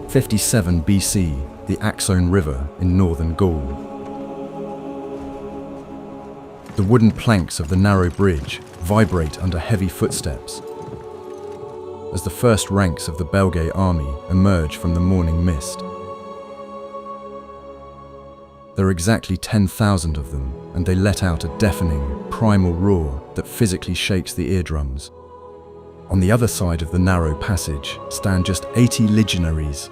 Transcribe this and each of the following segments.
57 BC, the Axone River in northern Gaul. The wooden planks of the narrow bridge vibrate under heavy footsteps as the first ranks of the Belgae army emerge from the morning mist. There are exactly 10,000 of them, and they let out a deafening, primal roar that physically shakes the eardrums. On the other side of the narrow passage stand just 80 legionaries,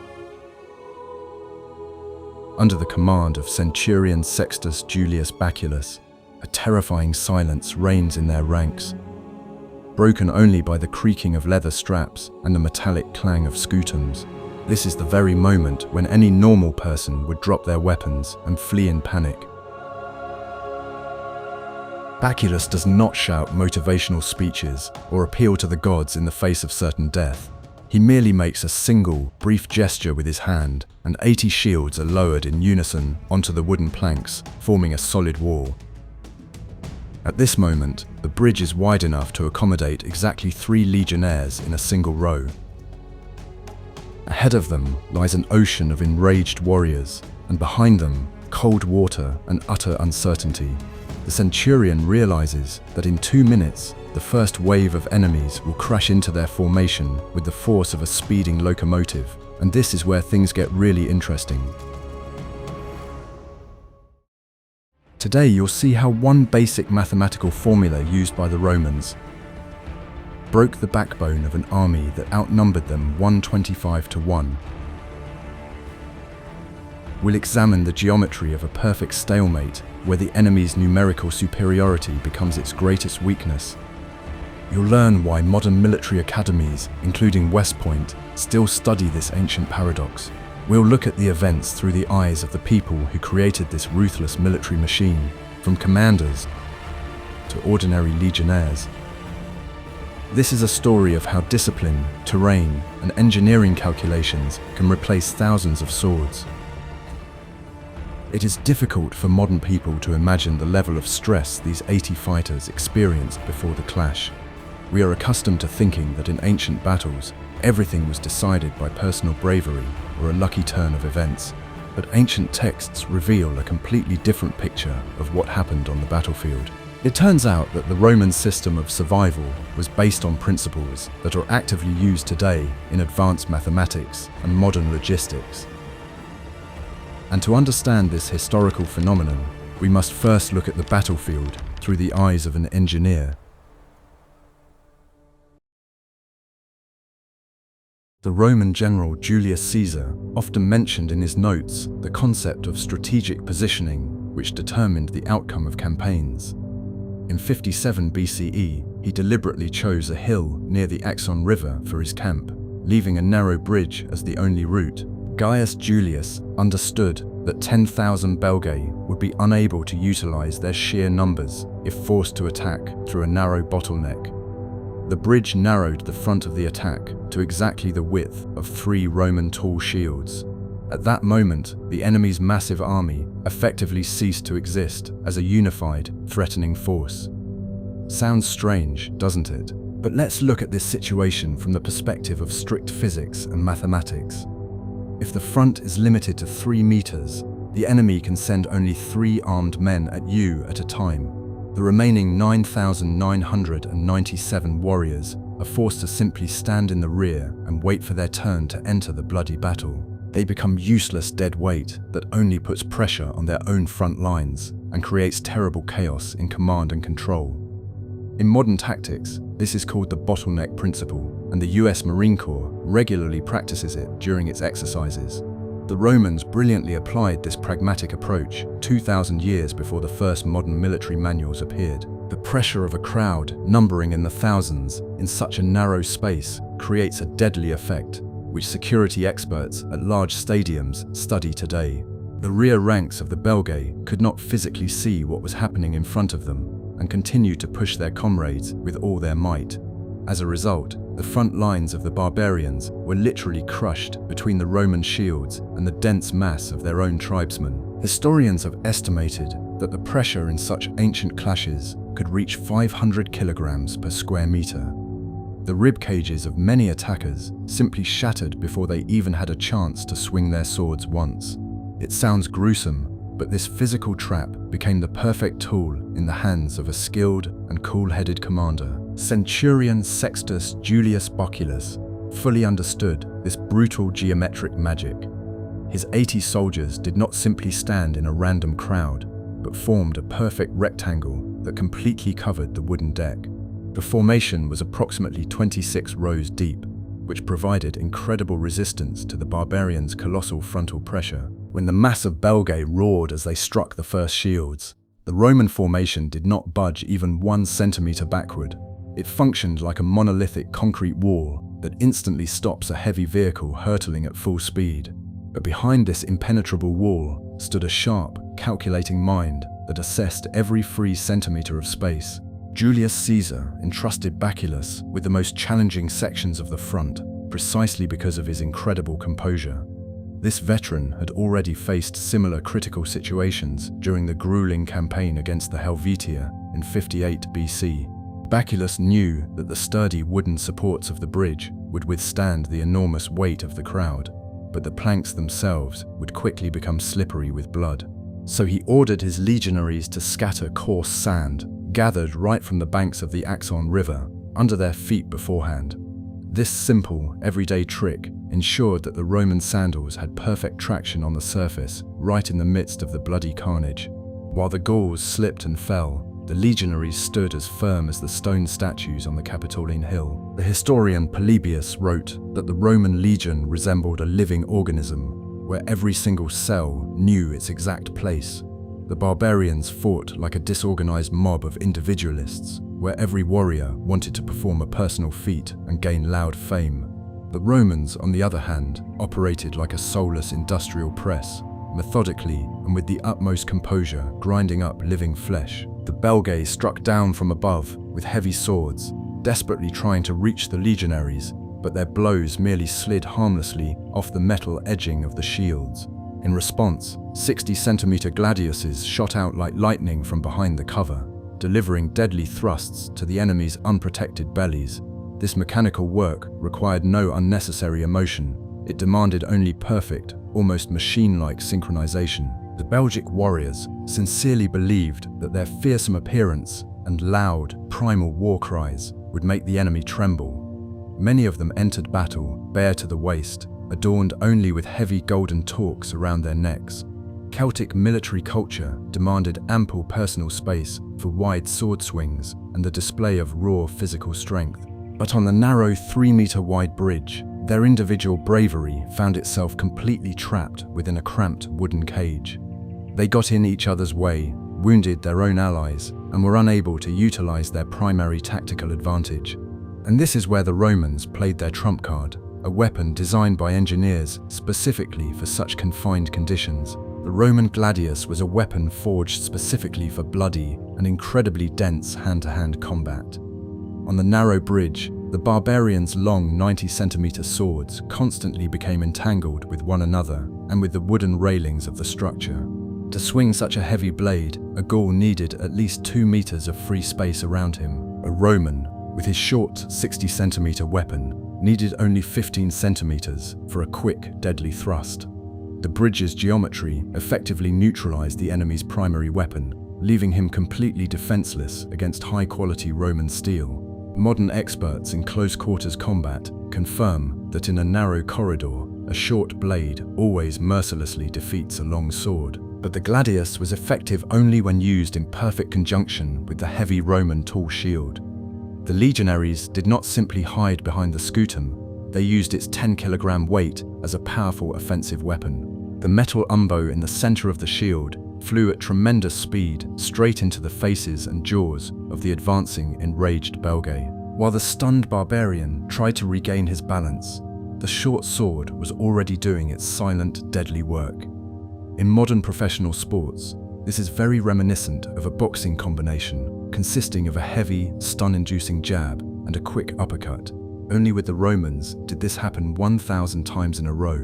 under the command of Centurion Sextus Julius Baculus. A terrifying silence reigns in their ranks, broken only by the creaking of leather straps and the metallic clang of scutums. This is the very moment when any normal person would drop their weapons and flee in panic. Baculus does not shout motivational speeches or appeal to the gods in the face of certain death. He merely makes a single, brief gesture with his hand, and 80 shields are lowered in unison onto the wooden planks, forming a solid wall. At this moment, the bridge is wide enough to accommodate exactly 3 legionnaires in a single row. Ahead of them lies an ocean of enraged warriors, and behind them, cold water and utter uncertainty. The Centurion realizes that in 2 minutes, the first wave of enemies will crash into their formation with the force of a speeding locomotive, and this is where things get really interesting. Today you'll see how one basic mathematical formula used by the Romans broke the backbone of an army that outnumbered them 125 to 1. We'll examine the geometry of a perfect stalemate where the enemy's numerical superiority becomes its greatest weakness. You'll learn why modern military academies, including West Point, still study this ancient paradox. We'll look at the events through the eyes of the people who created this ruthless military machine, from commanders to ordinary legionnaires. This is a story of how discipline, terrain, and engineering calculations can replace thousands of swords. It is difficult for modern people to imagine the level of stress these 80 fighters experienced before the clash. We are accustomed to thinking that in ancient battles, everything was decided by personal bravery or a lucky turn of events, but ancient texts reveal a completely different picture of what happened on the battlefield. It turns out that the Roman system of survival was based on principles that are actively used today in advanced mathematics and modern logistics. And to understand this historical phenomenon, we must first look at the battlefield through the eyes of an engineer. The Roman general Julius Caesar often mentioned in his notes the concept of strategic positioning, which determined the outcome of campaigns. In 57 BCE, he deliberately chose a hill near the Axone River for his camp, leaving a narrow bridge as the only route. Gaius Julius understood that 10,000 Belgae would be unable to utilize their sheer numbers if forced to attack through a narrow bottleneck. The bridge narrowed the front of the attack to exactly the width of 3 Roman tall shields. At that moment, the enemy's massive army effectively ceased to exist as a unified, threatening force. Sounds strange, doesn't it? But let's look at this situation from the perspective of strict physics and mathematics. If the front is limited to 3 meters, the enemy can send only 3 armed men at you at a time. The remaining 9,997 warriors are forced to simply stand in the rear and wait for their turn to enter the bloody battle. They become useless dead weight that only puts pressure on their own front lines and creates terrible chaos in command and control. In modern tactics, this is called the bottleneck principle, and the US Marine Corps regularly practices it during its exercises. The Romans brilliantly applied this pragmatic approach 2,000 years before the first modern military manuals appeared. The pressure of a crowd numbering in the thousands in such a narrow space creates a deadly effect, which security experts at large stadiums study today. The rear ranks of the Belgae could not physically see what was happening in front of them and continued to push their comrades with all their might. As a result, the front lines of the barbarians were literally crushed between the Roman shields and the dense mass of their own tribesmen. Historians have estimated that the pressure in such ancient clashes could reach 500 kilograms per square meter. The rib cages of many attackers simply shattered before they even had a chance to swing their swords once. It sounds gruesome, but this physical trap became the perfect tool in the hands of a skilled and cool-headed commander. Centurion Sextus Julius Bocculus fully understood this brutal geometric magic. His 80 soldiers did not simply stand in a random crowd, but formed a perfect rectangle that completely covered the wooden deck. The formation was approximately 26 rows deep, which provided incredible resistance to the barbarians' colossal frontal pressure. When the mass of Belgae roared as they struck the first shields, the Roman formation did not budge even 1 centimeter backward. It functioned like a monolithic concrete wall that instantly stops a heavy vehicle hurtling at full speed. But behind this impenetrable wall stood a sharp, calculating mind that assessed every free centimeter of space. Julius Caesar entrusted Bacillus with the most challenging sections of the front, precisely because of his incredible composure. This veteran had already faced similar critical situations during the grueling campaign against the Helvetia in 58 BC. Bacillus knew that the sturdy wooden supports of the bridge would withstand the enormous weight of the crowd, but the planks themselves would quickly become slippery with blood. So he ordered his legionaries to scatter coarse sand, gathered right from the banks of the Axon River, under their feet beforehand. This simple, everyday trick ensured that the Roman sandals had perfect traction on the surface, right in the midst of the bloody carnage. While the Gauls slipped and fell, the legionaries stood as firm as the stone statues on the Capitoline Hill. The historian Polybius wrote that the Roman legion resembled a living organism, where every single cell knew its exact place. The barbarians fought like a disorganized mob of individualists, where every warrior wanted to perform a personal feat and gain loud fame. The Romans, on the other hand, operated like a soulless industrial press, methodically and with the utmost composure, grinding up living flesh. The Belgae struck down from above with heavy swords, desperately trying to reach the legionaries, but their blows merely slid harmlessly off the metal edging of the shields. In response, 60-centimeter gladiuses shot out like lightning from behind the cover, delivering deadly thrusts to the enemy's unprotected bellies. This mechanical work required no unnecessary emotion. It demanded only perfect, almost machine-like synchronization. The Belgic warriors sincerely believed that their fearsome appearance and loud, primal war cries would make the enemy tremble. Many of them entered battle bare to the waist, adorned only with heavy golden torques around their necks. Celtic military culture demanded ample personal space for wide sword swings and the display of raw physical strength. But on the narrow 3-meter-wide bridge, their individual bravery found itself completely trapped within a cramped wooden cage. They got in each other's way, wounded their own allies, and were unable to utilize their primary tactical advantage. And this is where the Romans played their trump card, a weapon designed by engineers specifically for such confined conditions. The Roman gladius was a weapon forged specifically for bloody and incredibly dense hand-to-hand combat. On the narrow bridge, the barbarians' long 90-centimeter swords constantly became entangled with one another and with the wooden railings of the structure. To swing such a heavy blade, a Gaul needed at least 2 meters of free space around him. A Roman, with his short 60-centimeter weapon, needed only 15 centimeters for a quick, deadly thrust. The bridge's geometry effectively neutralized the enemy's primary weapon, leaving him completely defenseless against high-quality Roman steel. Modern experts in close-quarters combat confirm that in a narrow corridor, a short blade always mercilessly defeats a long sword. But the gladius was effective only when used in perfect conjunction with the heavy Roman tall shield. The legionaries did not simply hide behind the scutum, they used its 10-kilogram weight as a powerful offensive weapon. The metal umbo in the center of the shield flew at tremendous speed straight into the faces and jaws of the advancing, enraged Belgae. While the stunned barbarian tried to regain his balance, the short sword was already doing its silent, deadly work. In modern professional sports, this is very reminiscent of a boxing combination consisting of a heavy, stun-inducing jab and a quick uppercut. Only with the Romans did this happen 1,000 times in a row,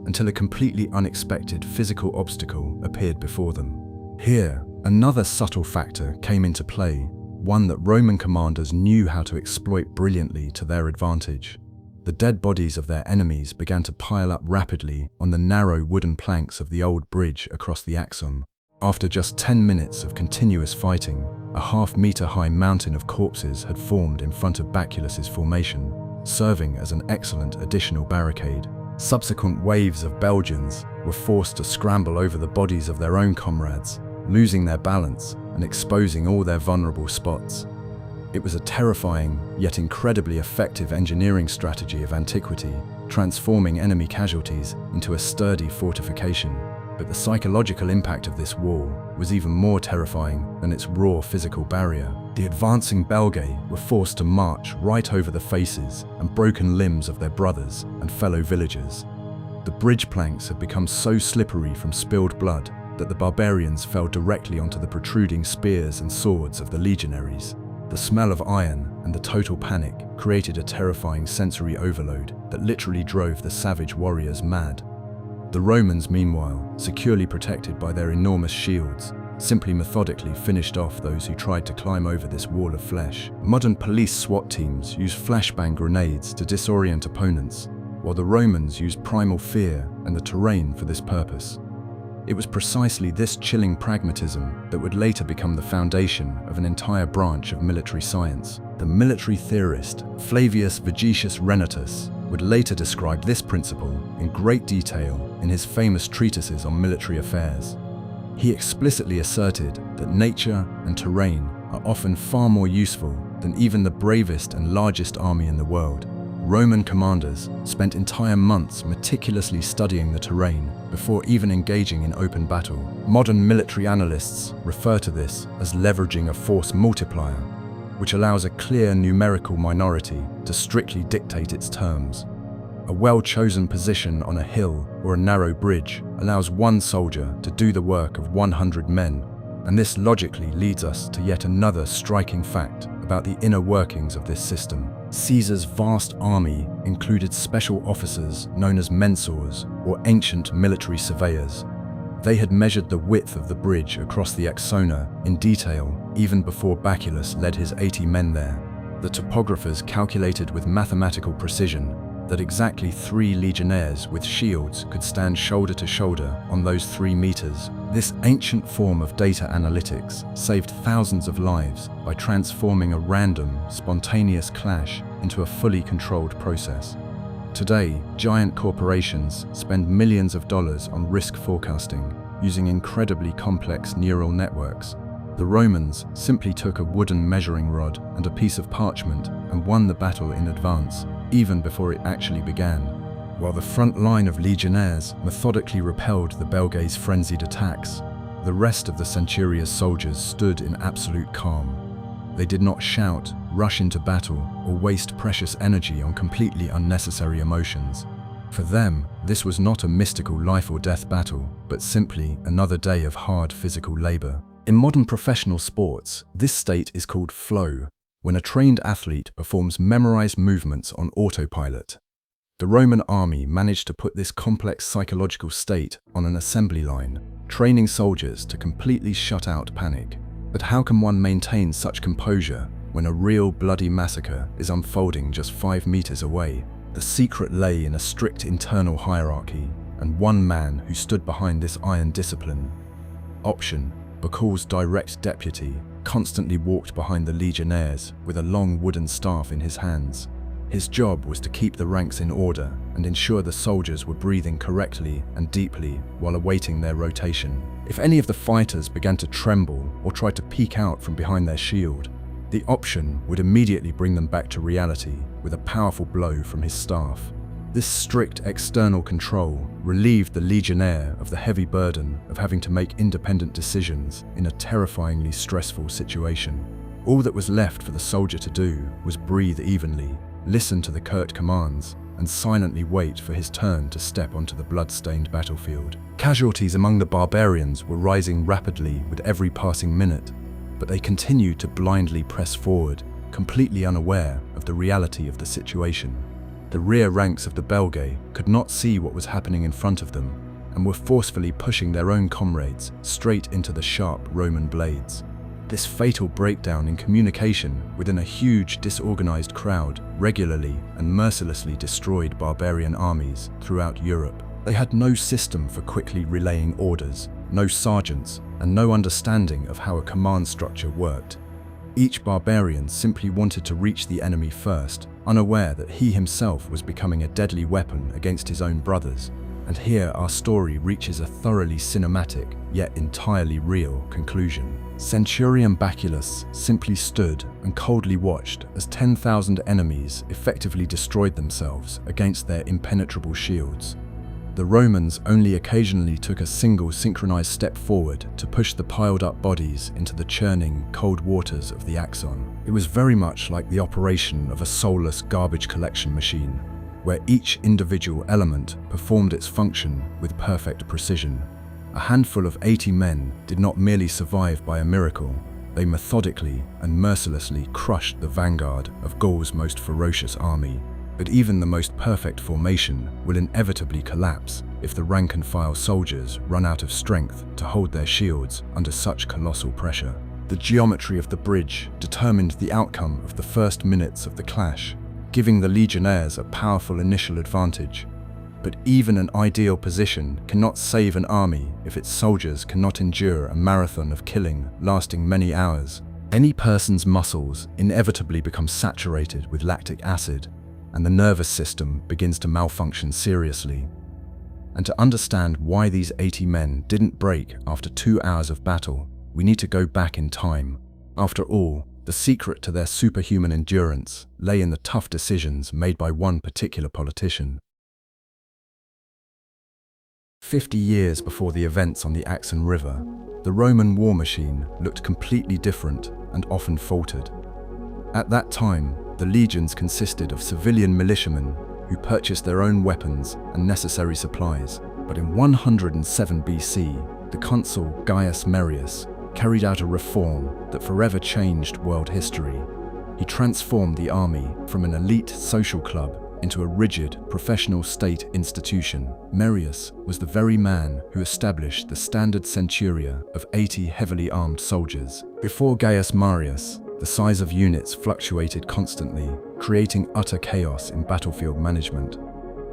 until a completely unexpected physical obstacle appeared before them. Here, another subtle factor came into play, one that Roman commanders knew how to exploit brilliantly to their advantage. The dead bodies of their enemies began to pile up rapidly on the narrow wooden planks of the old bridge across the Axum. After just 10 minutes of continuous fighting, a half-meter-high mountain of corpses had formed in front of Baculus's formation, serving as an excellent additional barricade. Subsequent waves of Belgians were forced to scramble over the bodies of their own comrades, losing their balance and exposing all their vulnerable spots. It was a terrifying, yet incredibly effective engineering strategy of antiquity, transforming enemy casualties into a sturdy fortification. But the psychological impact of this wall was even more terrifying than its raw physical barrier. The advancing Belgae were forced to march right over the faces and broken limbs of their brothers and fellow villagers. The bridge planks had become so slippery from spilled blood that the barbarians fell directly onto the protruding spears and swords of the legionaries. The smell of iron and the total panic created a terrifying sensory overload that literally drove the savage warriors mad. The Romans, meanwhile, securely protected by their enormous shields, simply methodically finished off those who tried to climb over this wall of flesh. Modern police SWAT teams use flashbang grenades to disorient opponents, while the Romans used primal fear and the terrain for this purpose. It was precisely this chilling pragmatism that would later become the foundation of an entire branch of military science. The military theorist Flavius Vegetius Renatus would later describe this principle in great detail in his famous treatises on military affairs. He explicitly asserted that nature and terrain are often far more useful than even the bravest and largest army in the world. Roman commanders spent entire months meticulously studying the terrain before even engaging in open battle. Modern military analysts refer to this as leveraging a force multiplier, which allows a clear numerical minority to strictly dictate its terms. A well-chosen position on a hill or a narrow bridge allows one soldier to do the work of 100 men, and this logically leads us to yet another striking fact about the inner workings of this system. Caesar's vast army included special officers known as mensors, or ancient military surveyors. They had measured the width of the bridge across the Axona in detail even before Baculus led his 80 men there. The topographers calculated with mathematical precision that exactly 3 legionnaires with shields could stand shoulder to shoulder on those 3 meters. This ancient form of data analytics saved thousands of lives by transforming a random, spontaneous clash into a fully controlled process. Today, giant corporations spend millions of dollars on risk forecasting using incredibly complex neural networks. The Romans simply took a wooden measuring rod and a piece of parchment and won the battle in advance, even before it actually began. While the front line of legionnaires methodically repelled the Belgae's frenzied attacks, the rest of the centuria's soldiers stood in absolute calm. They did not shout, rush into battle, or waste precious energy on completely unnecessary emotions. For them, this was not a mystical life or death battle, but simply another day of hard physical labor. In modern professional sports, this state is called flow, when a trained athlete performs memorized movements on autopilot. The Roman army managed to put this complex psychological state on an assembly line, training soldiers to completely shut out panic. But how can one maintain such composure when a real bloody massacre is unfolding just 5 meters away? The secret lay in a strict internal hierarchy, and one man who stood behind this iron discipline. Option: Bacul's direct deputy constantly walked behind the legionnaires with a long wooden staff in his hands. His job was to keep the ranks in order and ensure the soldiers were breathing correctly and deeply while awaiting their rotation. If any of the fighters began to tremble or tried to peek out from behind their shield, the option would immediately bring them back to reality with a powerful blow from his staff. This strict external control relieved the legionnaire of the heavy burden of having to make independent decisions in a terrifyingly stressful situation. All that was left for the soldier to do was breathe evenly, listen to the curt commands, and silently wait for his turn to step onto the blood-stained battlefield. Casualties among the barbarians were rising rapidly with every passing minute, but they continued to blindly press forward, completely unaware of the reality of the situation. The rear ranks of the Belgae could not see what was happening in front of them and were forcefully pushing their own comrades straight into the sharp Roman blades. This fatal breakdown in communication within a huge, disorganized crowd regularly and mercilessly destroyed barbarian armies throughout Europe. They had no system for quickly relaying orders, no sergeants, and no understanding of how a command structure worked. Each barbarian simply wanted to reach the enemy first, unaware that he himself was becoming a deadly weapon against his own brothers. And here our story reaches a thoroughly cinematic, yet entirely real conclusion. Centurion Baculus simply stood and coldly watched as 10,000 enemies effectively destroyed themselves against their impenetrable shields. The Romans only occasionally took a single synchronized step forward to push the piled-up bodies into the churning, cold waters of the Axon. It was very much like the operation of a soulless garbage collection machine, where each individual element performed its function with perfect precision. A handful of 80 men did not merely survive by a miracle, they methodically and mercilessly crushed the vanguard of Gaul's most ferocious army. But even the most perfect formation will inevitably collapse if the rank-and-file soldiers run out of strength to hold their shields under such colossal pressure. The geometry of the bridge determined the outcome of the first minutes of the clash, giving the legionnaires a powerful initial advantage. But even an ideal position cannot save an army if its soldiers cannot endure a marathon of killing lasting many hours. Any person's muscles inevitably become saturated with lactic acid, and the nervous system begins to malfunction seriously. And to understand why these 80 men didn't break after 2 hours of battle, we need to go back in time. After all, the secret to their superhuman endurance lay in the tough decisions made by one particular politician. 50 years before the events on the Axon River, the Roman war machine looked completely different and often faltered. At that time, the legions consisted of civilian militiamen who purchased their own weapons and necessary supplies. But in 107 BC, the consul Gaius Marius carried out a reform that forever changed world history. He transformed the army from an elite social club into a rigid, professional state institution. Marius was the very man who established the standard centuria of 80 heavily armed soldiers. Before Gaius Marius, the size of units fluctuated constantly, creating utter chaos in battlefield management.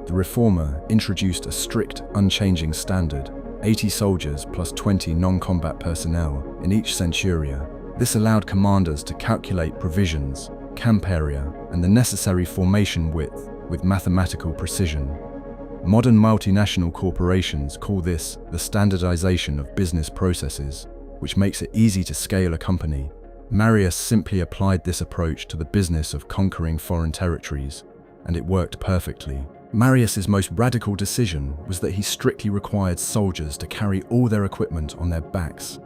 The reformer introduced a strict, unchanging standard: 80 soldiers plus 20 non-combat personnel in each centuria. This allowed commanders to calculate provisions, camp area, and the necessary formation width with mathematical precision. Modern multinational corporations call this the standardization of business processes, which makes it easy to scale a company. Marius simply applied this approach to the business of conquering foreign territories, and it worked perfectly. Marius's most radical decision was that he strictly required soldiers to carry all their equipment on their backs.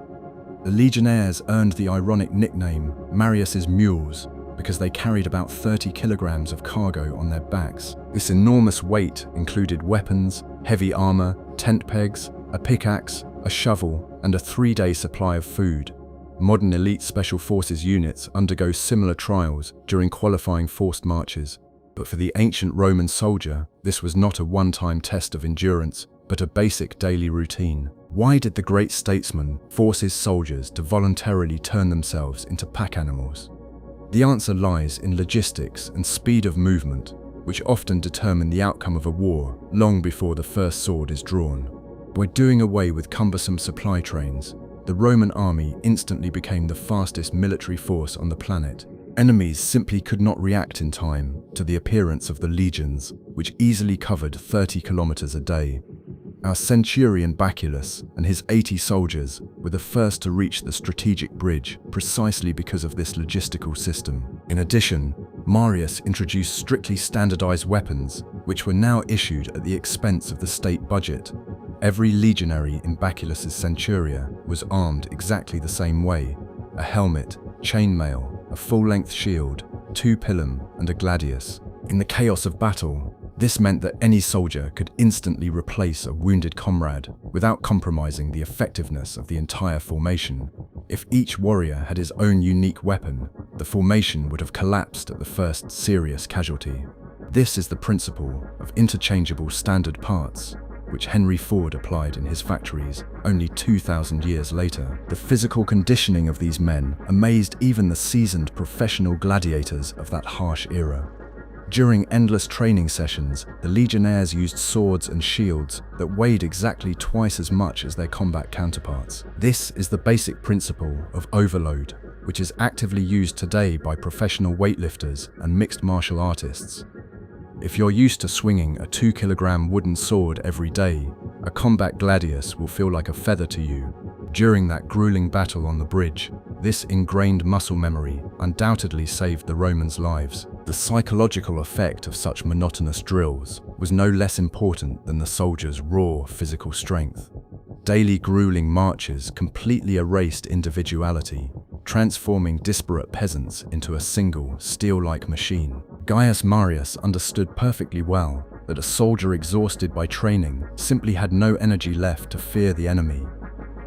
The legionnaires earned the ironic nickname Marius's mules because they carried about 30 kilograms of cargo on their backs. This enormous weight included weapons, heavy armor, tent pegs, a pickaxe, a shovel, and a 3-day supply of food. Modern elite special forces units undergo similar trials during qualifying forced marches, but for the ancient Roman soldier, this was not a one-time test of endurance, but a basic daily routine. Why did the great statesman force his soldiers to voluntarily turn themselves into pack animals? The answer lies in logistics and speed of movement, which often determine the outcome of a war long before the first sword is drawn. By doing away with cumbersome supply trains, the Roman army instantly became the fastest military force on the planet. Enemies simply could not react in time to the appearance of the legions, which easily covered 30 kilometers a day. Our centurion Baculus and his 80 soldiers were the first to reach the strategic bridge precisely because of this logistical system. In addition, Marius introduced strictly standardized weapons, which were now issued at the expense of the state budget. Every legionary in Baculus's centuria was armed exactly the same way: a helmet, chainmail, a full-length shield, 2 pilum, and a gladius. In the chaos of battle, this meant that any soldier could instantly replace a wounded comrade without compromising the effectiveness of the entire formation. If each warrior had his own unique weapon, the formation would have collapsed at the first serious casualty. This is the principle of interchangeable standard parts. which Henry Ford applied in his factories only 2,000 years later. The physical conditioning of these men amazed even the seasoned professional gladiators of that harsh era. During endless training sessions, the legionnaires used swords and shields that weighed exactly twice as much as their combat counterparts. This is the basic principle of overload, which is actively used today by professional weightlifters and mixed martial artists. If you're used to swinging a 2-kilogram wooden sword every day, a combat gladius will feel like a feather to you. During that grueling battle on the bridge, this ingrained muscle memory undoubtedly saved the Romans' lives. The psychological effect of such monotonous drills was no less important than the soldiers' raw physical strength. Daily grueling marches completely erased individuality, transforming disparate peasants into a single, steel-like machine. Gaius Marius understood perfectly well that a soldier exhausted by training simply had no energy left to fear the enemy.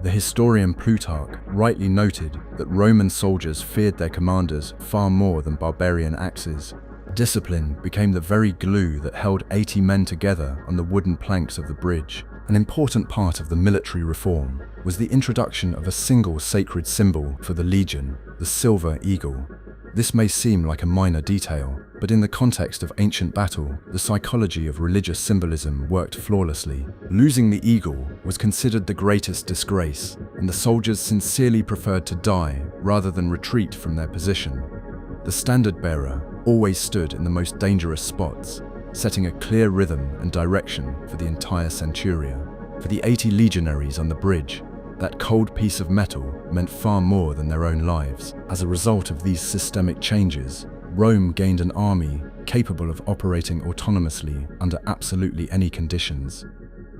The historian Plutarch rightly noted that Roman soldiers feared their commanders far more than barbarian axes. Discipline became the very glue that held 80 men together on the wooden planks of the bridge. An important part of the military reform was the introduction of a single sacred symbol for the legion, the silver eagle. This may seem like a minor detail, but in the context of ancient battle, the psychology of religious symbolism worked flawlessly. Losing the eagle was considered the greatest disgrace, and the soldiers sincerely preferred to die rather than retreat from their position. The standard-bearer always stood in the most dangerous spots, setting a clear rhythm and direction for the entire centuria. For the 80 legionaries on the bridge, that cold piece of metal meant far more than their own lives. As a result of these systemic changes, Rome gained an army capable of operating autonomously under absolutely any conditions.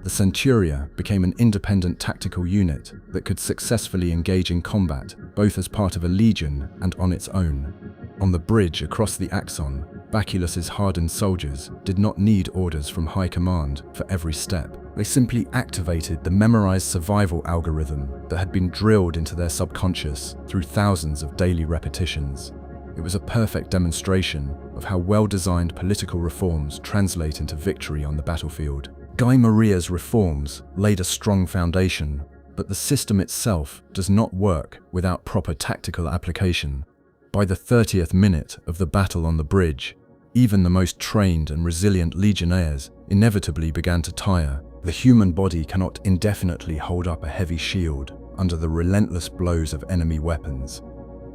The centuria became an independent tactical unit that could successfully engage in combat, both as part of a legion and on its own. On the bridge across the Axon, Baculus's hardened soldiers did not need orders from high command for every step. They simply activated the memorized survival algorithm that had been drilled into their subconscious through thousands of daily repetitions. It was a perfect demonstration of how well-designed political reforms translate into victory on the battlefield. Guy Maria's reforms laid a strong foundation, but the system itself does not work without proper tactical application. By the 30th minute of the battle on the bridge, even the most trained and resilient legionnaires inevitably began to tire. The human body cannot indefinitely hold up a heavy shield under the relentless blows of enemy weapons.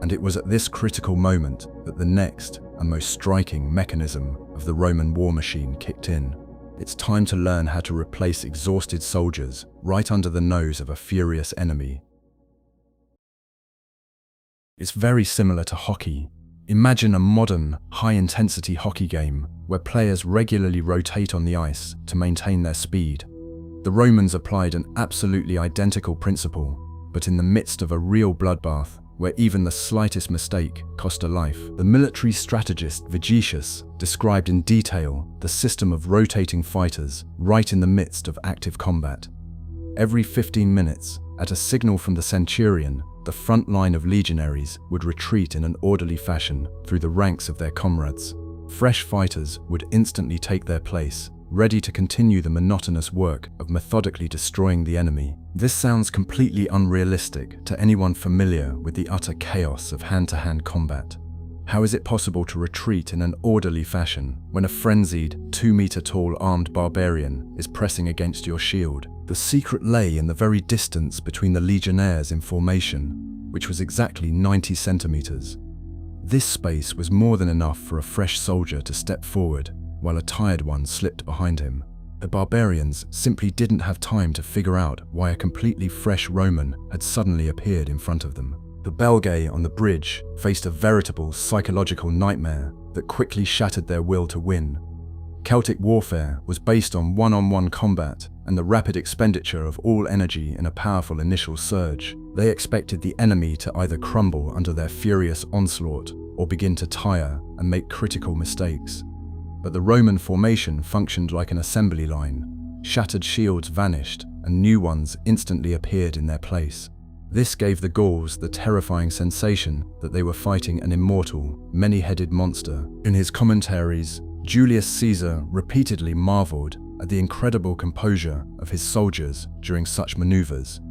And it was at this critical moment that the next and most striking mechanism of the Roman war machine kicked in. It's time to learn how to replace exhausted soldiers right under the nose of a furious enemy. It's very similar to hockey. Imagine a modern, high-intensity hockey game where players regularly rotate on the ice to maintain their speed. The Romans applied an absolutely identical principle, but in the midst of a real bloodbath where even the slightest mistake cost a life. The military strategist Vigetius described in detail the system of rotating fighters right in the midst of active combat. Every 15 minutes, at a signal from the centurion, the front line of legionaries would retreat in an orderly fashion through the ranks of their comrades. Fresh fighters would instantly take their place, ready to continue the monotonous work of methodically destroying the enemy. This sounds completely unrealistic to anyone familiar with the utter chaos of hand-to-hand combat. How is it possible to retreat in an orderly fashion when a frenzied, 2-meter-tall armed barbarian is pressing against your shield? The secret lay in the very distance between the legionnaires in formation, which was exactly 90 centimeters. This space was more than enough for a fresh soldier to step forward, while a tired one slipped behind him. The barbarians simply didn't have time to figure out why a completely fresh Roman had suddenly appeared in front of them. The Belgae on the bridge faced a veritable psychological nightmare that quickly shattered their will to win. Celtic warfare was based on one-on-one combat and the rapid expenditure of all energy in a powerful initial surge. They expected the enemy to either crumble under their furious onslaught or begin to tire and make critical mistakes. But the Roman formation functioned like an assembly line. Shattered shields vanished, and new ones instantly appeared in their place. This gave the Gauls the terrifying sensation that they were fighting an immortal, many-headed monster. In his commentaries, Julius Caesar repeatedly marveled at the incredible composure of his soldiers during such maneuvers.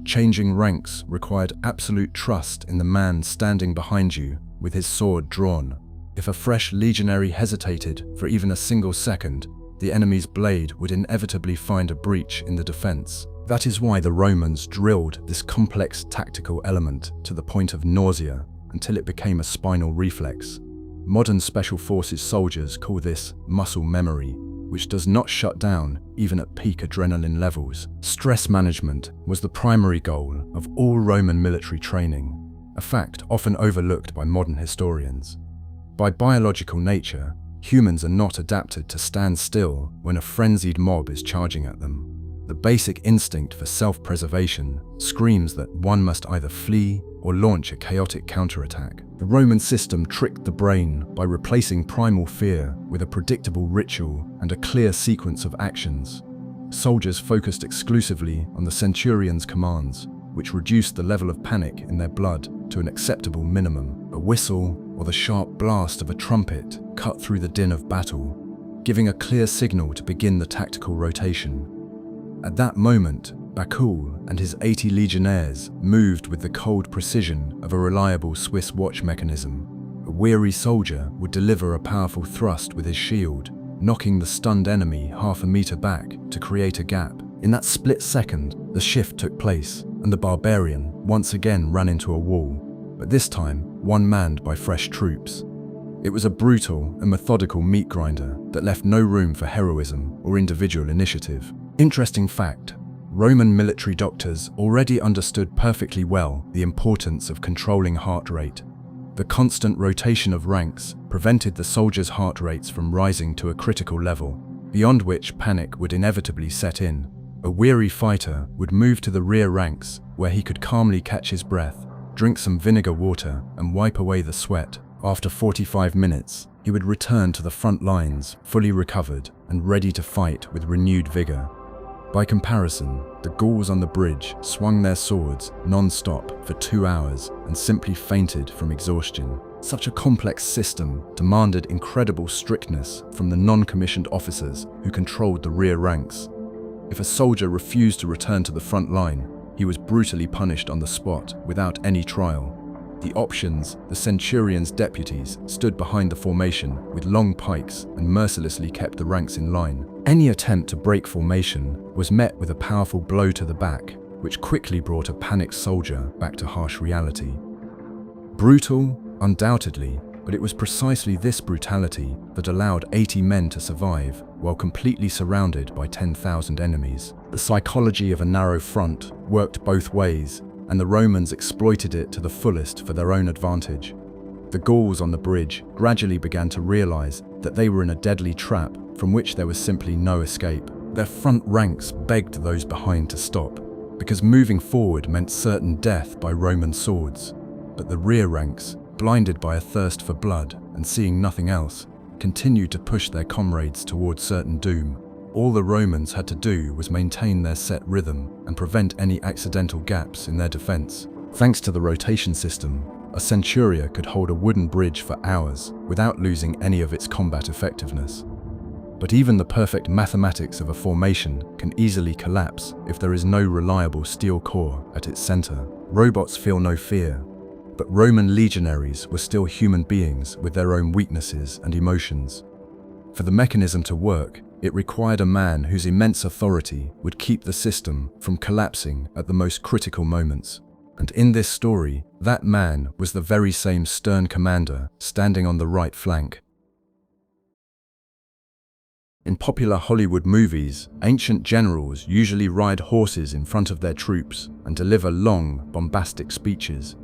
Changing ranks required absolute trust in the man standing behind you with his sword drawn. If a fresh legionary hesitated for even a single second, the enemy's blade would inevitably find a breach in the defense. That is why the Romans drilled this complex tactical element to the point of nausea until it became a spinal reflex. Modern special forces soldiers call this muscle memory, which does not shut down even at peak adrenaline levels. Stress management was the primary goal of all Roman military training, a fact often overlooked by modern historians. By biological nature, humans are not adapted to stand still when a frenzied mob is charging at them. The basic instinct for self-preservation screams that one must either flee or launch a chaotic counterattack. The Roman system tricked the brain by replacing primal fear with a predictable ritual and a clear sequence of actions. Soldiers focused exclusively on the centurion's commands, which reduced the level of panic in their blood to an acceptable minimum. A whistle or the sharp blast of a trumpet cut through the din of battle, giving a clear signal to begin the tactical rotation. At that moment, Bakul and his 80 legionnaires moved with the cold precision of a reliable Swiss watch mechanism. A weary soldier would deliver a powerful thrust with his shield, knocking the stunned enemy half a meter back to create a gap. In that split second, the shift took place, and the barbarian once again ran into a wall, but this time one manned by fresh troops. It was a brutal and methodical meat grinder that left no room for heroism or individual initiative. Interesting fact, Roman military doctors already understood perfectly well the importance of controlling heart rate. The constant rotation of ranks prevented the soldiers' heart rates from rising to a critical level, beyond which panic would inevitably set in. A weary fighter would move to the rear ranks, where he could calmly catch his breath, drink some vinegar water, and wipe away the sweat. After 45 minutes, he would return to the front lines, fully recovered and ready to fight with renewed vigor. By comparison, the Gauls on the bridge swung their swords non-stop for 2 hours and simply fainted from exhaustion. Such a complex system demanded incredible strictness from the non-commissioned officers who controlled the rear ranks. If a soldier refused to return to the front line, he was brutally punished on the spot without any trial. The options, the centurion's deputies, stood behind the formation with long pikes and mercilessly kept the ranks in line. Any attempt to break formation was met with a powerful blow to the back, which quickly brought a panicked soldier back to harsh reality. Brutal, undoubtedly, but it was precisely this brutality that allowed 80 men to survive while completely surrounded by 10,000 enemies. The psychology of a narrow front worked both ways, and the Romans exploited it to the fullest for their own advantage. The Gauls on the bridge gradually began to realize that they were in a deadly trap from which there was simply no escape. Their front ranks begged those behind to stop, because moving forward meant certain death by Roman swords. But the rear ranks, blinded by a thirst for blood and seeing nothing else, continued to push their comrades towards certain doom. All the Romans had to do was maintain their set rhythm and prevent any accidental gaps in their defense. Thanks to the rotation system, a centuria could hold a wooden bridge for hours without losing any of its combat effectiveness. But even the perfect mathematics of a formation can easily collapse if there is no reliable steel core at its center. Robots feel no fear, but Roman legionaries were still human beings with their own weaknesses and emotions. For the mechanism to work, it required a man whose immense authority would keep the system from collapsing at the most critical moments. And in this story, that man was the very same stern commander standing on the right flank. In popular Hollywood movies, ancient generals usually ride horses in front of their troops and deliver long, bombastic speeches.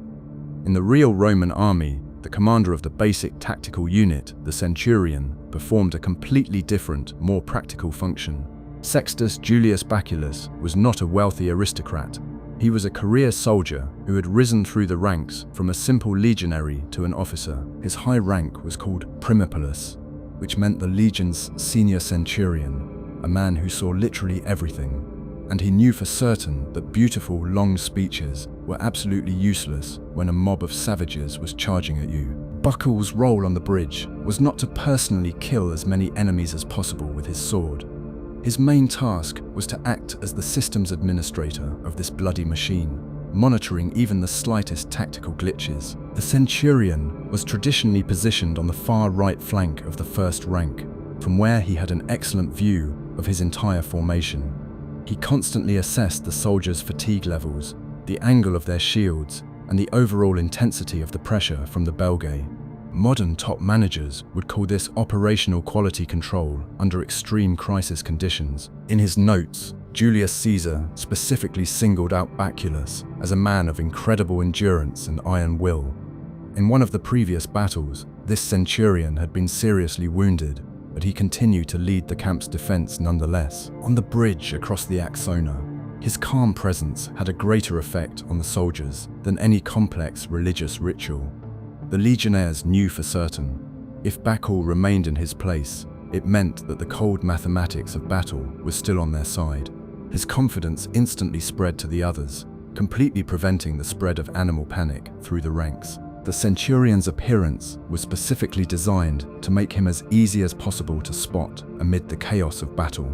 In the real Roman army, the commander of the basic tactical unit, the centurion, performed a completely different, more practical function. Sextus Julius Baculus was not a wealthy aristocrat. He was a career soldier who had risen through the ranks from a simple legionary to an officer. His high rank was called primipalus, which meant the legion's senior centurion, a man who saw literally everything. And he knew for certain that beautiful, long speeches were absolutely useless when a mob of savages was charging at you. Buckle's role on the bridge was not to personally kill as many enemies as possible with his sword, His main task was to act as the systems administrator of this bloody machine, monitoring even the slightest tactical glitches. The Centurion was traditionally positioned on the far right flank of the first rank, from where he had an excellent view of his entire formation. He constantly assessed the soldiers' fatigue levels, the angle of their shields, and the overall intensity of the pressure from the Belgae. Modern top managers would call this operational quality control under extreme crisis conditions. In his notes, Julius Caesar specifically singled out Baculus as a man of incredible endurance and iron will. In one of the previous battles, this centurion had been seriously wounded, but he continued to lead the camp's defense nonetheless. On the bridge across the Axona, his calm presence had a greater effect on the soldiers than any complex religious ritual. The legionnaires knew for certain, if Bacul remained in his place, it meant that the cold mathematics of battle was still on their side. His confidence instantly spread to the others, completely preventing the spread of animal panic through the ranks. The centurion's appearance was specifically designed to make him as easy as possible to spot amid the chaos of battle.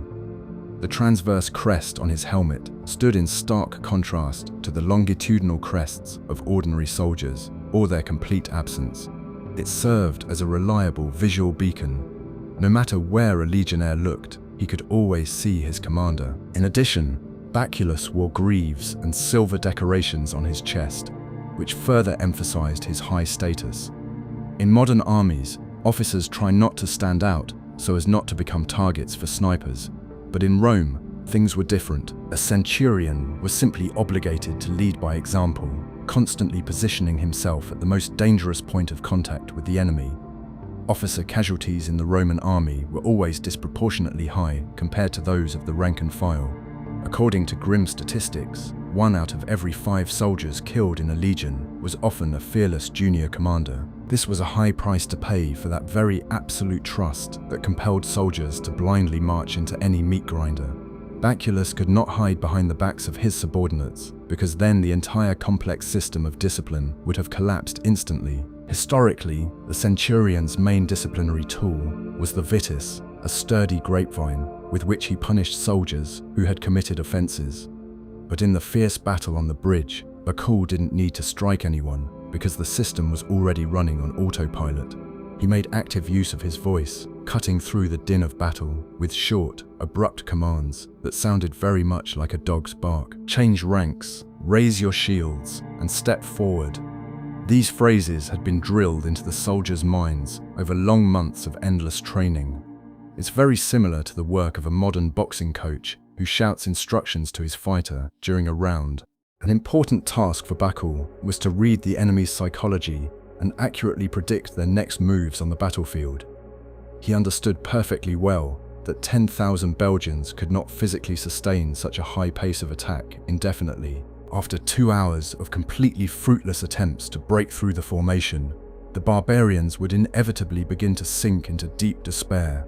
The transverse crest on his helmet stood in stark contrast to the longitudinal crests of ordinary soldiers, or their complete absence. It served as a reliable visual beacon. No matter where a legionnaire looked, he could always see his commander. In addition, Baculus wore greaves and silver decorations on his chest, which further emphasized his high status. In modern armies, officers try not to stand out so as not to become targets for snipers. But in Rome, things were different. A centurion was simply obligated to lead by example, constantly positioning himself at the most dangerous point of contact with the enemy. Officer casualties in the Roman army were always disproportionately high compared to those of the rank and file. According to grim statistics, 1 out of every 5 soldiers killed in a legion was often a fearless junior commander. This was a high price to pay for that very absolute trust that compelled soldiers to blindly march into any meat grinder. Baculus could not hide behind the backs of his subordinates, because then the entire complex system of discipline would have collapsed instantly. Historically, the centurion's main disciplinary tool was the vitis, a sturdy grapevine with which he punished soldiers who had committed offenses. But in the fierce battle on the bridge, Bacul didn't need to strike anyone because the system was already running on autopilot. He made active use of his voice, cutting through the din of battle with short, abrupt commands that sounded very much like a dog's bark. Change ranks, raise your shields, and step forward. These phrases had been drilled into the soldiers' minds over long months of endless training. It's very similar to the work of a modern boxing coach who shouts instructions to his fighter during a round. An important task for Bacul was to read the enemy's psychology and accurately predict their next moves on the battlefield. He understood perfectly well that 10,000 Belgians could not physically sustain such a high pace of attack indefinitely. After 2 hours of completely fruitless attempts to break through the formation, the barbarians would inevitably begin to sink into deep despair.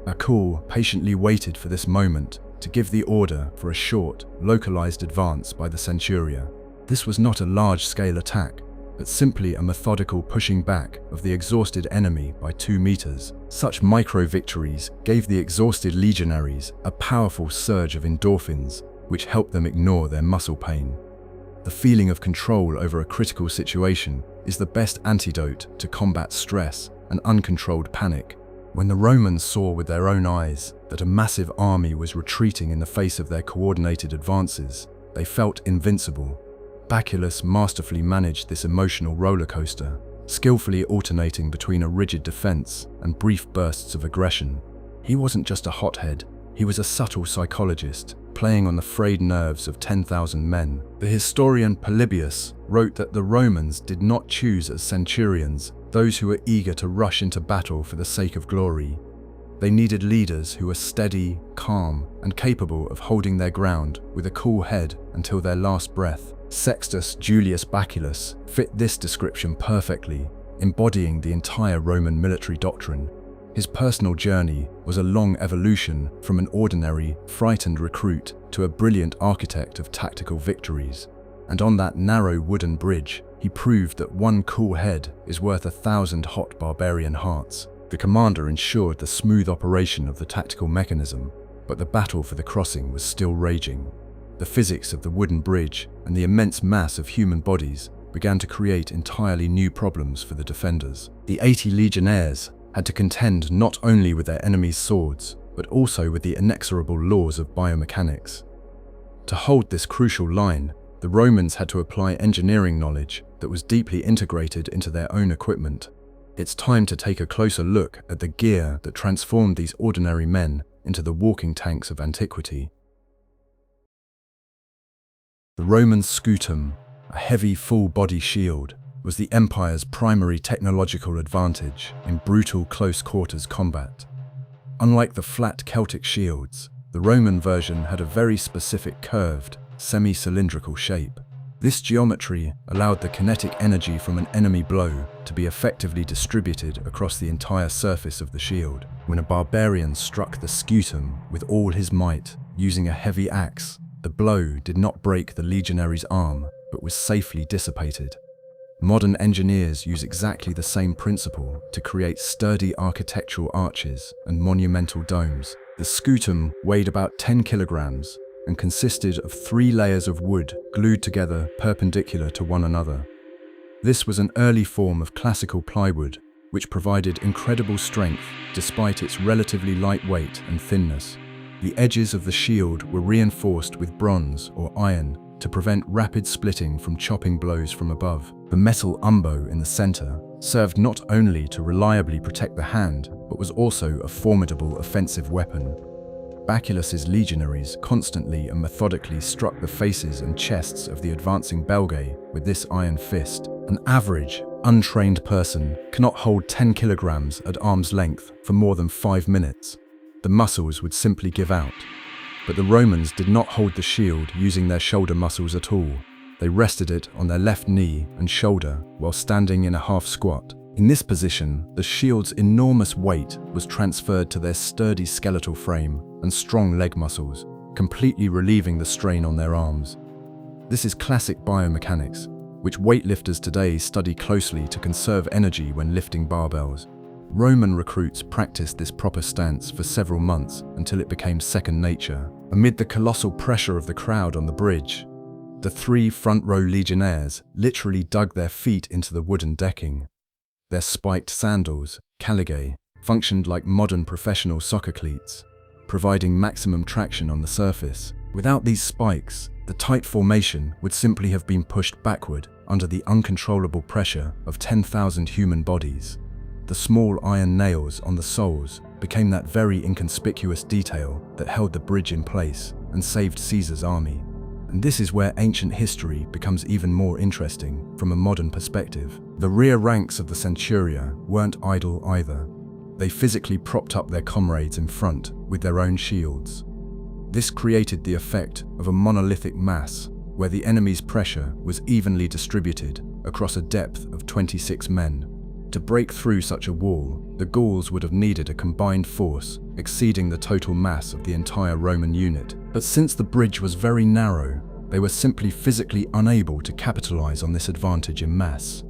Bacul patiently waited for this moment to give the order for a short, localized advance by the centuria. This was not a large-scale attack, but simply a methodical pushing back of the exhausted enemy by 2 meters. Such micro-victories gave the exhausted legionaries a powerful surge of endorphins, which helped them ignore their muscle pain. The feeling of control over a critical situation is the best antidote to combat stress and uncontrolled panic. When the Romans saw with their own eyes that a massive army was retreating in the face of their coordinated advances, they felt invincible. Baculus masterfully managed this emotional roller coaster, skillfully alternating between a rigid defense and brief bursts of aggression. He wasn't just a hothead, he was a subtle psychologist, playing on the frayed nerves of 10,000 men. The historian Polybius wrote that the Romans did not choose as centurions those who were eager to rush into battle for the sake of glory. They needed leaders who were steady, calm, and capable of holding their ground with a cool head until their last breath. Sextus Julius Baculus fit this description perfectly, embodying the entire Roman military doctrine. His personal journey was a long evolution from an ordinary, frightened recruit to a brilliant architect of tactical victories. And on that narrow wooden bridge, he proved that 1 cool head is worth 1,000 hot barbarian hearts. The commander ensured the smooth operation of the tactical mechanism, But the battle for the crossing was still raging. The physics of the wooden bridge and the immense mass of human bodies began to create entirely new problems for the defenders. The 80 legionnaires had to contend not only with their enemies' swords, but also with the inexorable laws of biomechanics. To hold this crucial line, the Romans had to apply engineering knowledge that was deeply integrated into their own equipment. It's time to take a closer look at the gear that transformed these ordinary men into the walking tanks of antiquity. The Roman scutum, a heavy full-body shield, was the empire's primary technological advantage in brutal close-quarters combat. Unlike the flat Celtic shields, the Roman version had a very specific curved, semi-cylindrical shape. This geometry allowed the kinetic energy from an enemy blow to be effectively distributed across the entire surface of the shield. When a barbarian struck the scutum with all his might, using a heavy axe, the blow did not break the legionary's arm, but was safely dissipated. Modern engineers use exactly the same principle to create sturdy architectural arches and monumental domes. The scutum weighed about 10 kilograms and consisted of 3 layers of wood glued together perpendicular to one another. This was an early form of classical plywood, which provided incredible strength despite its relatively light weight and thinness. The edges of the shield were reinforced with bronze or iron to prevent rapid splitting from chopping blows from above. The metal umbo in the center served not only to reliably protect the hand, but was also a formidable offensive weapon. Baculus's legionaries constantly and methodically struck the faces and chests of the advancing Belgae with this iron fist. An average, untrained person cannot hold 10 kilograms at arm's length for more than 5 minutes. The muscles would simply give out. But the Romans did not hold the shield using their shoulder muscles at all. They rested it on their left knee and shoulder while standing in a half squat. In this position, the shield's enormous weight was transferred to their sturdy skeletal frame and strong leg muscles, completely relieving the strain on their arms. This is classic biomechanics, which weightlifters today study closely to conserve energy when lifting barbells. Roman recruits practiced this proper stance for several months until it became second nature. Amid the colossal pressure of the crowd on the bridge, the 3 front-row legionnaires literally dug their feet into the wooden decking. Their spiked sandals, caligae, functioned like modern professional soccer cleats, providing maximum traction on the surface. Without these spikes, the tight formation would simply have been pushed backward under the uncontrollable pressure of 10,000 human bodies. The small iron nails on the soles became that very inconspicuous detail that held the bridge in place and saved Caesar's army. And this is where ancient history becomes even more interesting from a modern perspective. The rear ranks of the centuria weren't idle either. They physically propped up their comrades in front with their own shields. This created the effect of a monolithic mass where the enemy's pressure was evenly distributed across a depth of 26 men. To break through such a wall, the Gauls would have needed a combined force exceeding the total mass of the entire Roman unit. But since the bridge was very narrow, they were simply physically unable to capitalize on this advantage in mass.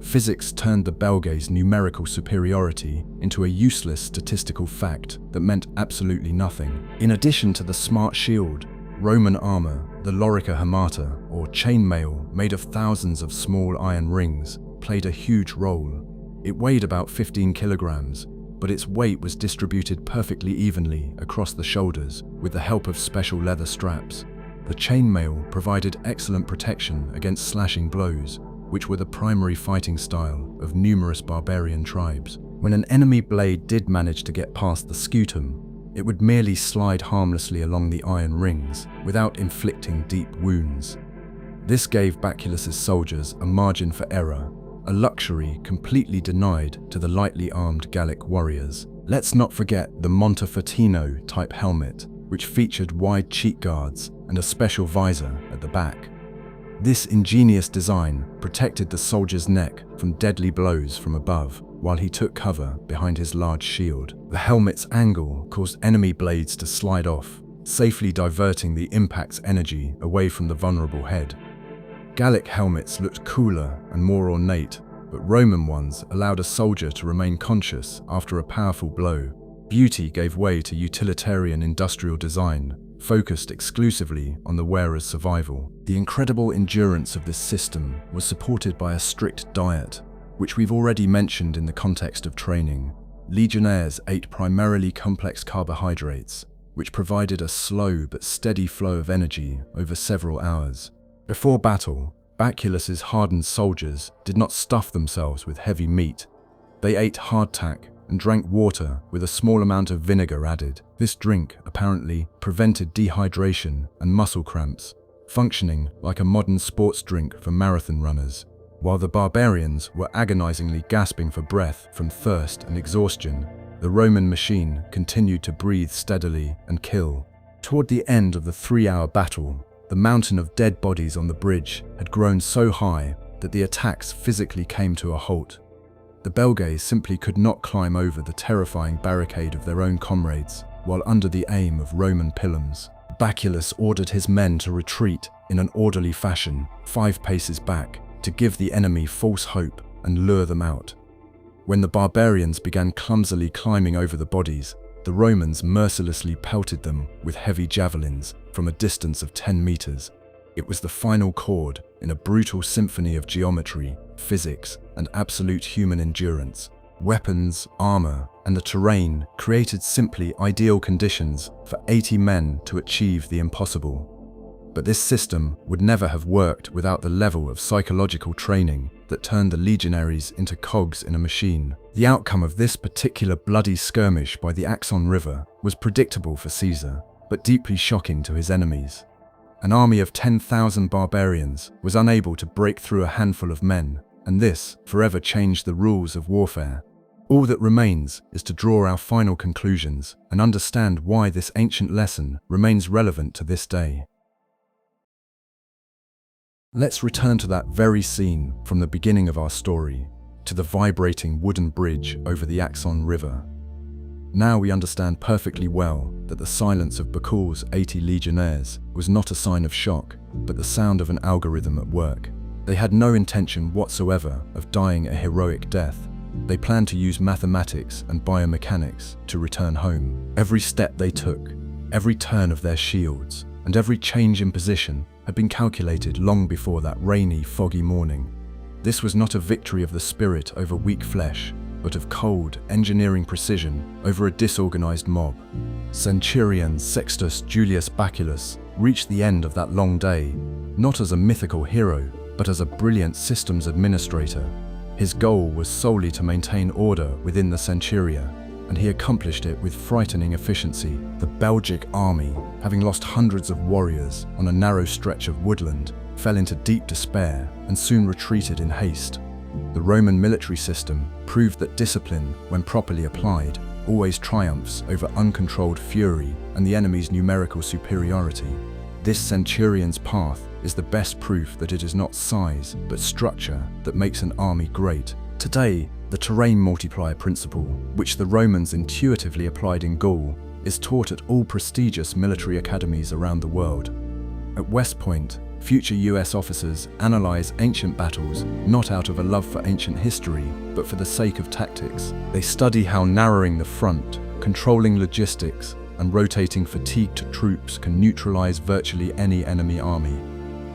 Physics turned the Belgae's numerical superiority into a useless statistical fact that meant absolutely nothing. In addition to the smart shield, Roman armor, the lorica hamata, or chainmail made of thousands of small iron rings, played a huge role. It weighed about 15 kilograms, but its weight was distributed perfectly evenly across the shoulders with the help of special leather straps. The chainmail provided excellent protection against slashing blows, which were the primary fighting style of numerous barbarian tribes. When an enemy blade did manage to get past the scutum, it would merely slide harmlessly along the iron rings without inflicting deep wounds. This gave Baculus's soldiers a margin for error, a luxury completely denied to the lightly armed Gallic warriors. Let's not forget the Montefertino type helmet, which featured wide cheek guards and a special visor at the back. This ingenious design protected the soldier's neck from deadly blows from above while he took cover behind his large shield. The helmet's angle caused enemy blades to slide off, safely diverting the impact's energy away from the vulnerable head. Gallic helmets looked cooler and more ornate, but Roman ones allowed a soldier to remain conscious after a powerful blow. Beauty gave way to utilitarian industrial design, focused exclusively on the wearer's survival. The incredible endurance of this system was supported by a strict diet, which we've already mentioned in the context of training. Legionnaires ate primarily complex carbohydrates, which provided a slow but steady flow of energy over several hours. Before battle, Baculus's hardened soldiers did not stuff themselves with heavy meat. They ate hardtack and drank water with a small amount of vinegar added. This drink apparently prevented dehydration and muscle cramps, functioning like a modern sports drink for marathon runners. While the barbarians were agonizingly gasping for breath from thirst and exhaustion, the Roman machine continued to breathe steadily and kill. Toward the end of the 3-hour battle, the mountain of dead bodies on the bridge had grown so high that the attacks physically came to a halt. The Belgae simply could not climb over the terrifying barricade of their own comrades, while under the aim of Roman pilums. Baculus ordered his men to retreat in an orderly fashion, 5 paces back, to give the enemy false hope and lure them out. When the barbarians began clumsily climbing over the bodies, the Romans mercilessly pelted them with heavy javelins from a distance of 10 meters. It was the final chord in a brutal symphony of geometry, physics, and absolute human endurance. Weapons, armor, and the terrain created simply ideal conditions for 80 men to achieve the impossible. But this system would never have worked without the level of psychological training that turned the legionaries into cogs in a machine. The outcome of this particular bloody skirmish by the Axon River was predictable for Caesar, but deeply shocking to his enemies. An army of 10,000 barbarians was unable to break through a handful of men, and this forever changed the rules of warfare. All that remains is to draw our final conclusions and understand why this ancient lesson remains relevant to this day. Let's return to that very scene from the beginning of our story, to the vibrating wooden bridge over the Axon River. Now we understand perfectly well that the silence of Bacul's 80 legionnaires was not a sign of shock, but the sound of an algorithm at work. They had no intention whatsoever of dying a heroic death. They planned to use mathematics and biomechanics to return home. Every step they took, every turn of their shields, and every change in position had been calculated long before that rainy, foggy morning. This was not a victory of the spirit over weak flesh, but of cold, engineering precision over a disorganized mob. Centurion Sextus Julius Baculus reached the end of that long day, not as a mythical hero, but as a brilliant systems administrator. His goal was solely to maintain order within the Centuria, and he accomplished it with frightening efficiency. The Belgic army, having lost hundreds of warriors on a narrow stretch of woodland, fell into deep despair and soon retreated in haste. The Roman military system proved that discipline, when properly applied, always triumphs over uncontrolled fury and the enemy's numerical superiority. This centurion's path is the best proof that it is not size, but structure that makes an army great. Today, the terrain multiplier principle, which the Romans intuitively applied in Gaul, is taught at all prestigious military academies around the world. At West Point, future US officers analyze ancient battles not out of a love for ancient history, but for the sake of tactics. They study how narrowing the front, controlling logistics, and rotating fatigued troops can neutralize virtually any enemy army.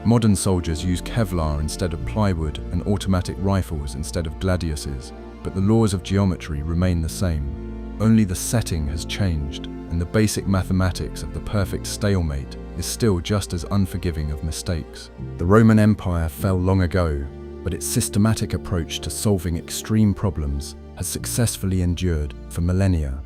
Modern soldiers use Kevlar instead of plywood and automatic rifles instead of gladiuses, but the laws of geometry remain the same. Only the setting has changed, and the basic mathematics of the perfect stalemate is still just as unforgiving of mistakes. The Roman Empire fell long ago, but its systematic approach to solving extreme problems has successfully endured for millennia.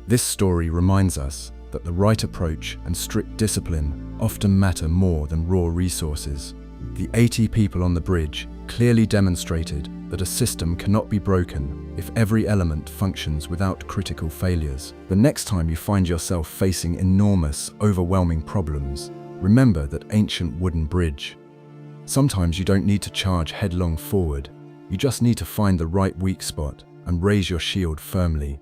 This story reminds us that the right approach and strict discipline often matter more than raw resources. The 80 people on the bridge clearly demonstrated that a system cannot be broken if every element functions without critical failures. The next time you find yourself facing enormous, overwhelming problems, remember that ancient wooden bridge. Sometimes you don't need to charge headlong forward. You just need to find the right weak spot and raise your shield firmly.